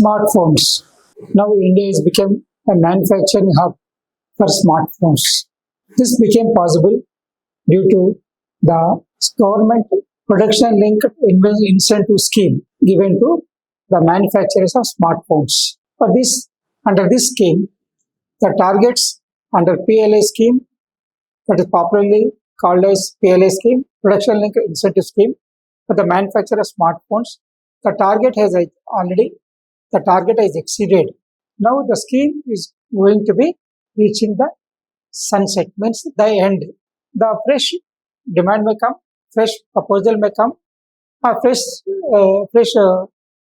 Smartphones. Now India has become a manufacturing hub for smartphones. This became possible due to the government production linked incentive scheme given to the manufacturers of smartphones. Under this scheme, the targets under PLI scheme, that is popularly called as PLI scheme, production linked incentive scheme for the manufacturer of smartphones, the target has exceeded. Now the scheme is going to be reaching the sunset, means the end. The fresh demand may come, fresh proposal may come,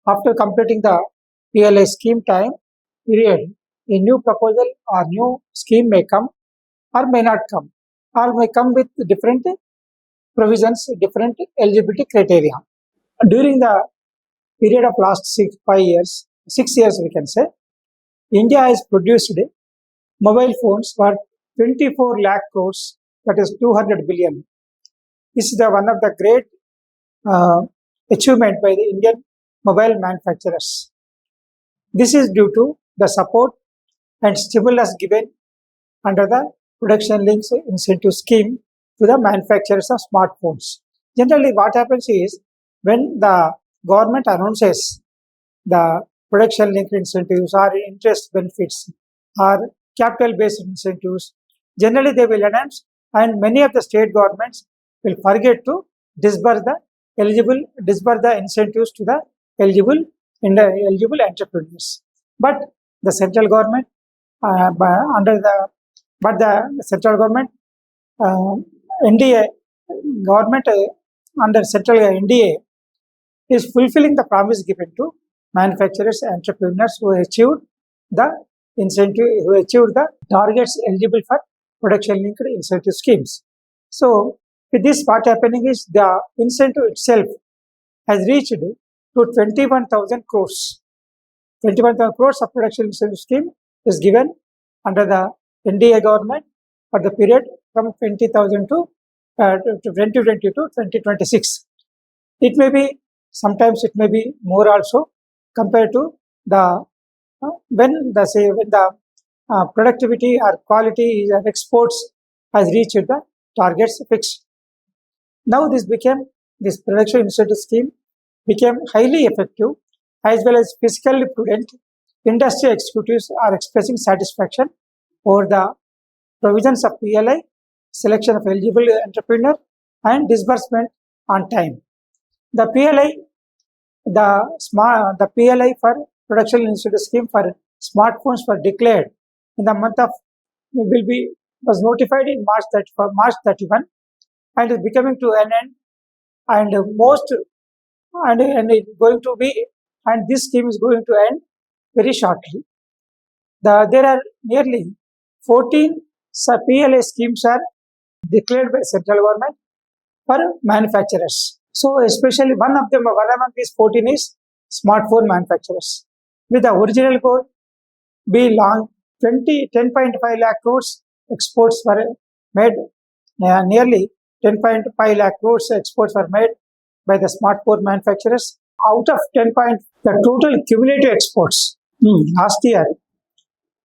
after completing the PLI scheme time period, a new proposal or new scheme may come or may not come, or may come with different provisions, different eligibility criteria. During the period of last 6 years we can say, India has produced mobile phones for 24 lakh crores, that is 200 billion. This is one of the great achievement by the Indian mobile manufacturers. This is due to the support and stimulus given under the production links incentive scheme to the manufacturers of smartphones. Generally, what happens is when the government announces the production linked incentives or interest benefits or capital based incentives, generally they will announce, and many of the state governments will forget to disburse the incentives to the eligible entrepreneurs. But the central government the central government NDA government under central NDA is fulfilling the promise given to manufacturers and entrepreneurs who achieved the targets eligible for production linked incentive schemes. So with this, what happening is the incentive itself has reached to 21,000 crores. 21,000 crores of production incentive scheme is given under the NDA government for the period from 20,000 to 2020 to 2026. It may be, sometimes it may be more also compared to the when the productivity or quality of exports has reached the targets fixed. Now this production incentive scheme became highly effective as well as fiscally prudent. Industry executives are expressing satisfaction over the provisions of PLI, selection of eligible entrepreneur, and disbursement on time. The PLI for production incentive scheme for smartphones were declared in the month of was notified in March 31, and is becoming to an end, and this scheme is going to end very shortly. There are nearly 14 PLA schemes are declared by central government for manufacturers. So especially one among these 14 is smartphone manufacturers, with the original goal be long 10.5 lakh crores exports were made, nearly 10.5 lakh crores exports were made by the smartphone manufacturers. Out of the total cumulative exports last year,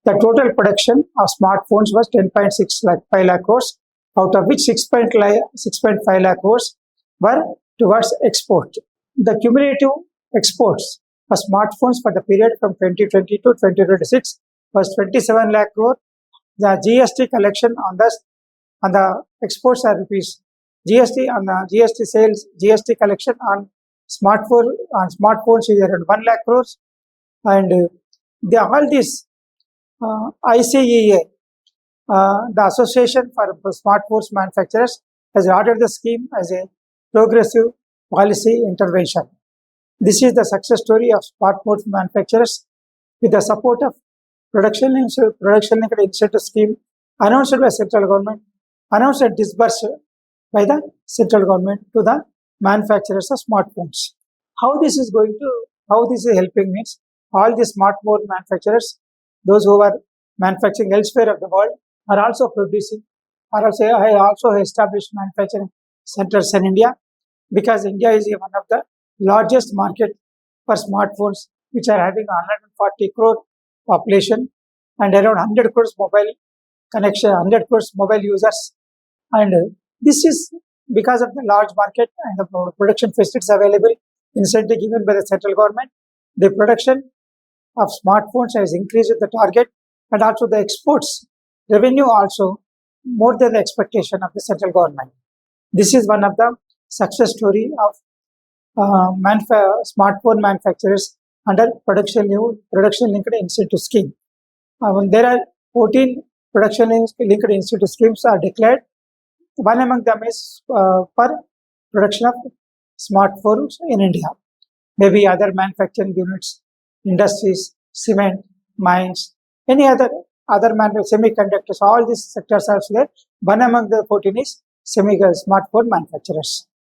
the total production of smartphones was 10.5 lakh crores, out of which 6.5 lakh crores were towards export. The cumulative exports of smartphones for the period from 2020 to 2026 was 27 lakh crore. The GST collection on the exports are rupees. GST on the GST sales, GST collection on smartphones is around 1 lakh crores, and all these ICEA, the Association for Smartphones Manufacturers, has ordered the scheme as a progressive policy intervention. This is the success story of smartphone manufacturers with the support of production linked incentive scheme announced by central government, announced and disbursed by the central government to the manufacturers of smartphones. How this is helping means all the smartphone manufacturers, those who are manufacturing elsewhere of the world, are also producing, also established manufacturing centers in India, because India is one of the largest market for smartphones which are having 140 crore population and around 100 crores mobile connection, 100 crores mobile users. And this is because of the large market and the production facilities available, incentive given by the central government. The production of smartphones has increased the target, and also the exports revenue also more than the expectation of the central government. This is one of the success story of smartphone manufacturers under production linked incentive scheme. There are 14 production linked incentive schemes are declared. One among them is for production of smartphones in India. Maybe other manufacturing units, industries, cement, mines, any other semiconductors. All these sectors are there. One among the 14 is smartphone manufacturers.